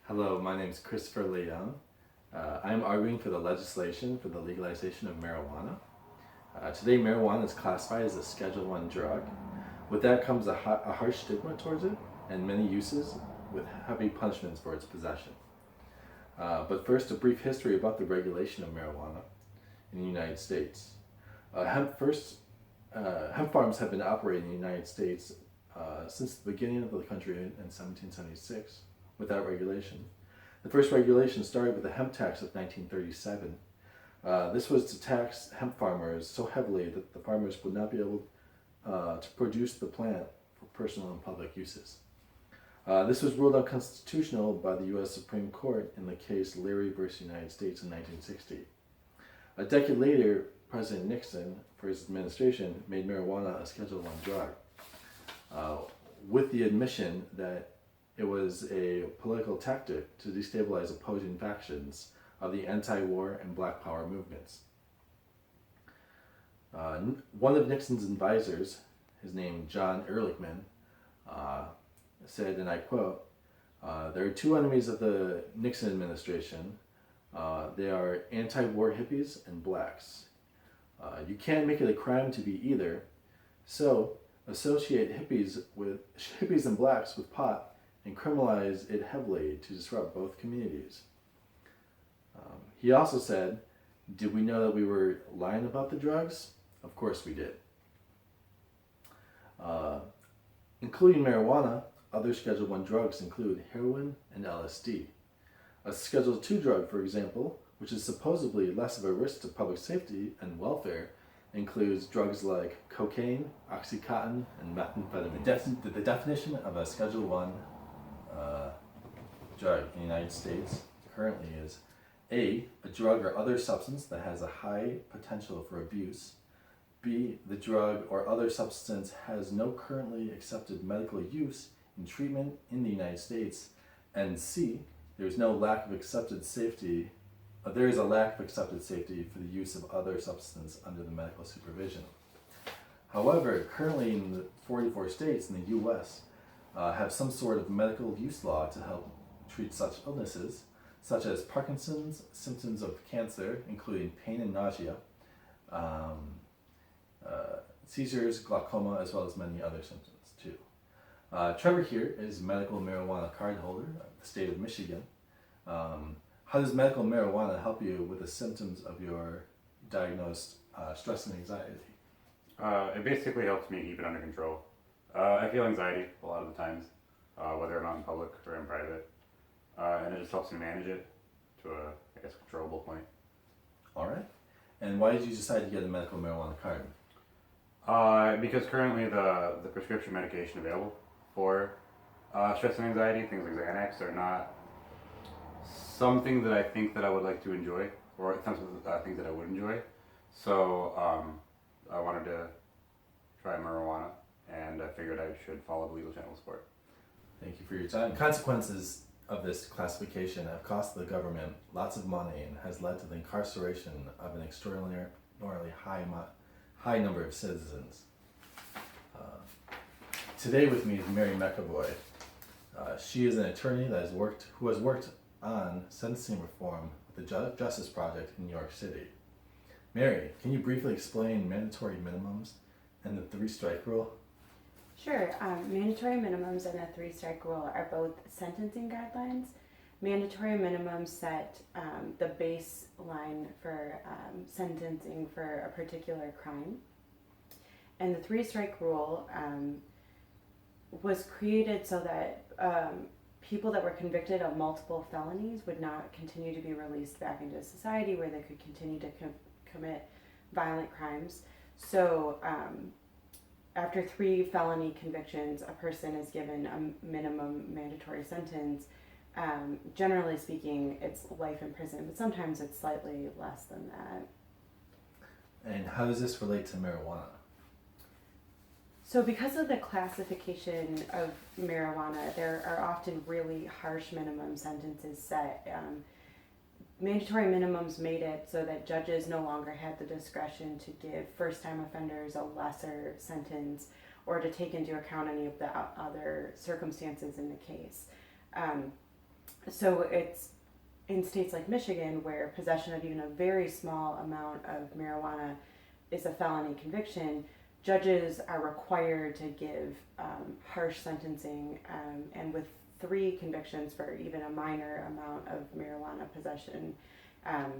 Hello, my name is Christopher Leon. I'm arguing for the legislation for the legalization of marijuana. Today, marijuana is classified as a Schedule I drug. With that comes a harsh stigma towards it and many uses with heavy punishments for its possession. But first, a brief history about the regulation of marijuana in the United States. Hemp farms have been operating in the United States since the beginning of the country in 1776 without regulation. The first regulation started with the hemp tax of 1937. This was to tax hemp farmers so heavily that the farmers would not be able to produce the plant for personal and public uses. This was ruled unconstitutional by the U.S. Supreme Court in the case Leary versus United States in 1960. A decade later, President Nixon, for his administration, made marijuana a Schedule I drug, with the admission that it was a political tactic to destabilize opposing factions of the anti-war and Black Power movements. One of Nixon's advisors, his name John Ehrlichman, said, and I quote, "There are two enemies of the Nixon administration. They are anti-war hippies and blacks. You can't make it a crime to be either, so associate hippies and blacks with pot and criminalize it heavily to disrupt both communities." He also said, "Did we know that we were lying about the drugs? Of course we did." Including marijuana, other Schedule I drugs include heroin and LSD. A Schedule II drug, for example, which is supposedly less of a risk to public safety and welfare, includes drugs like cocaine, Oxycontin, and methamphetamine. The definition of a Schedule I drug in the United States currently is A, a drug or other substance that has a high potential for abuse. B, the drug or other substance has no currently accepted medical use in treatment in the United States. And C, there is a lack of accepted safety for the use of other substance under the medical supervision. However, currently in the 44 states in the U.S. Have some sort of medical use law to help treat such illnesses, such as Parkinson's, symptoms of cancer, including pain and nausea, seizures, glaucoma, as well as many other symptoms too. Trevor here is medical marijuana card holder of the state of Michigan. How does medical marijuana help you with the symptoms of your diagnosed stress and anxiety? It basically helps me keep it under control. I feel anxiety a lot of the times, whether I'm out in public or in private, and it just helps me manage it to a, controllable point. All right. And why did you decide to get a medical marijuana card? Because currently the prescription medication available for stress and anxiety, things like Xanax, are not something that I think that I would like to enjoy, or something I think that I would enjoy. So I wanted to try marijuana, and I figured I should follow the legal channels for it. Thank you for your time. Consequences of this classification have cost the government lots of money and has led to the incarceration of an extraordinarily high number of citizens. Today with me is Mary McAvoy. She is an attorney who has worked on sentencing reform with the Justice Project in New York City. Mary, can you briefly explain mandatory minimums and the three-strike rule? Sure. Mandatory minimums and the three-strike rule are both sentencing guidelines. Mandatory minimums set the baseline for sentencing for a particular crime. And the three-strike rule was created so that people that were convicted of multiple felonies would not continue to be released back into society where they could continue to commit violent crimes. So after 3 felony convictions, a person is given a minimum mandatory sentence. Generally speaking, it's life in prison, but sometimes it's slightly less than that. And how does this relate to marijuana? So because of the classification of marijuana, there are often really harsh minimum sentences set. Mandatory minimums made it so that judges no longer had the discretion to give first-time offenders a lesser sentence or to take into account any of the other circumstances in the case. So it's in states like Michigan, where possession of even a very small amount of marijuana is a felony conviction, judges are required to give harsh sentencing, and with 3 convictions for even a minor amount of marijuana possession, um,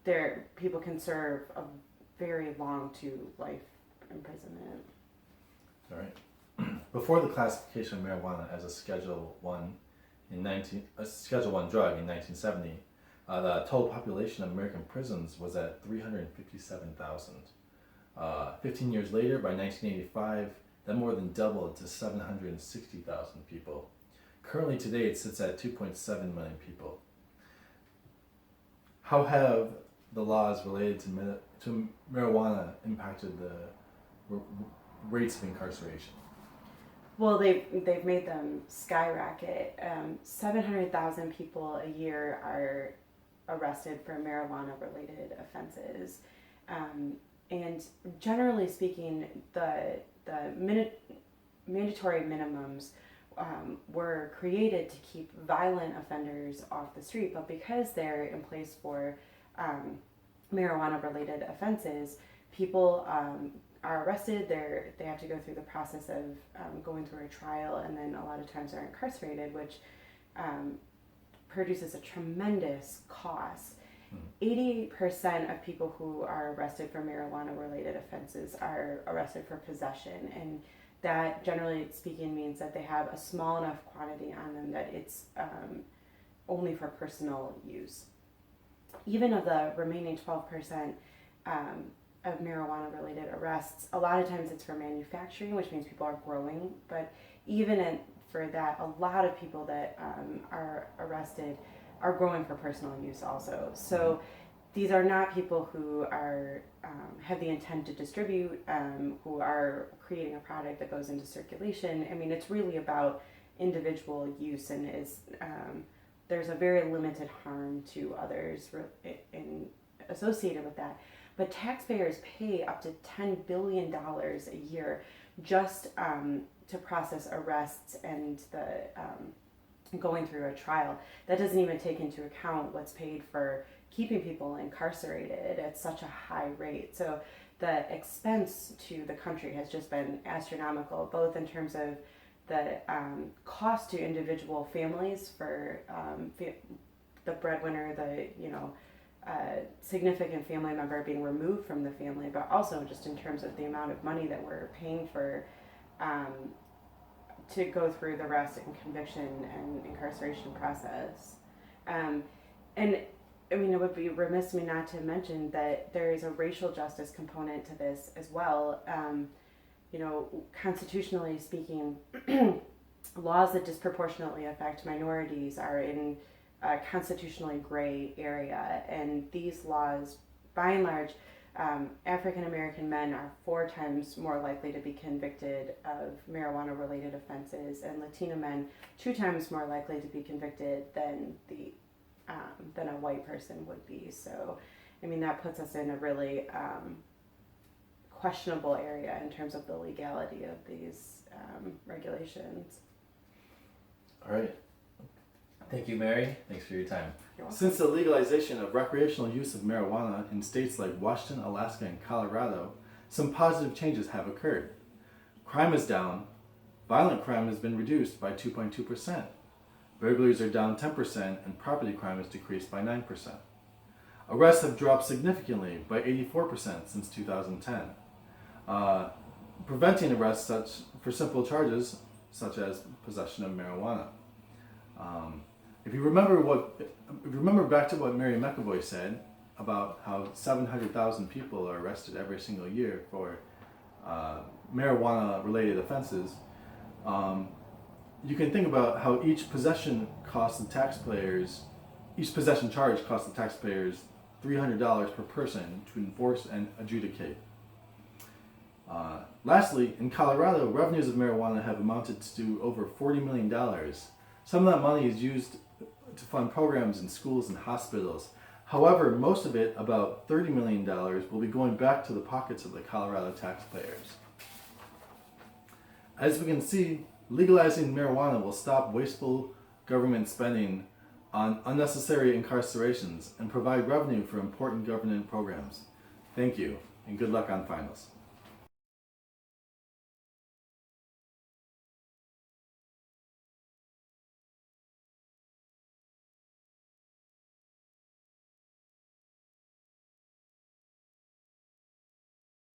there people can serve a very long to life imprisonment. All right. Before the classification of marijuana as a Schedule One drug in 1970, the total population of American prisons was at 357,000. 15 years later, by 1985, that more than doubled to 760,000 people. Currently, today, it sits at 2.7 million people. How have the laws related to marijuana impacted the rates of incarceration? Well, they've made them skyrocket. 700,000 people a year are arrested for marijuana-related offenses, and generally speaking, the mandatory minimums were created to keep violent offenders off the street. But because they're in place for marijuana-related offenses, people are arrested. They have to go through the process of going through a trial, and then a lot of times are incarcerated, which produces a tremendous cost. 88% of people who are arrested for marijuana-related offenses are arrested for possession, and that, generally speaking, means that they have a small enough quantity on them that it's only for personal use. Even of the remaining 12%, of marijuana-related arrests, a lot of times it's for manufacturing, which means people are growing. But even for that, a lot of people that are arrested are growing for personal use also. So these are not people who are have the intent to distribute, who are creating a product that goes into circulation. I mean, it's really about individual use, and there's a very limited harm to others associated with that. But taxpayers pay up to $10 billion a year just to process arrests and going through a trial. That doesn't even take into account what's paid for keeping people incarcerated at such a high rate. So the expense to the country has just been astronomical, both in terms of the cost to individual families for the breadwinner, significant family member being removed from the family, but also just in terms of the amount of money that we're paying for to go through the arrest and conviction and incarceration process. And I mean, it would be remiss of me not to mention that there is a racial justice component to this as well. Constitutionally speaking, laws that disproportionately affect minorities are in a constitutionally gray area, and these laws, by and large, African American men are 4 times more likely to be convicted of marijuana-related offenses, and Latino men 2 times more likely to be convicted than a white person would be. So, I mean, that puts us in a really questionable area in terms of the legality of these regulations. All right. Thank you, Mary. Thanks for your time. You're welcome. Since the legalization of recreational use of marijuana in states like Washington, Alaska, and Colorado, some positive changes have occurred. Crime is down. Violent crime has been reduced by 2.2%. Burglaries are down 10%, and property crime has decreased by 9%. Arrests have dropped significantly by 84% since 2010. Preventing arrests for simple charges such as possession of marijuana. If you remember back to what Mary McAvoy said about how 700,000 people are arrested every single year for marijuana-related offenses, you can think about how each possession charge costs the taxpayers $300 per person to enforce and adjudicate. Lastly, in Colorado, revenues of marijuana have amounted to over $40 million. Some of that money is used to fund programs in schools and hospitals. However, most of it, about $30 million, will be going back to the pockets of the Colorado taxpayers. As we can see, legalizing marijuana will stop wasteful government spending on unnecessary incarcerations and provide revenue for important government programs. Thank you, and good luck on finals.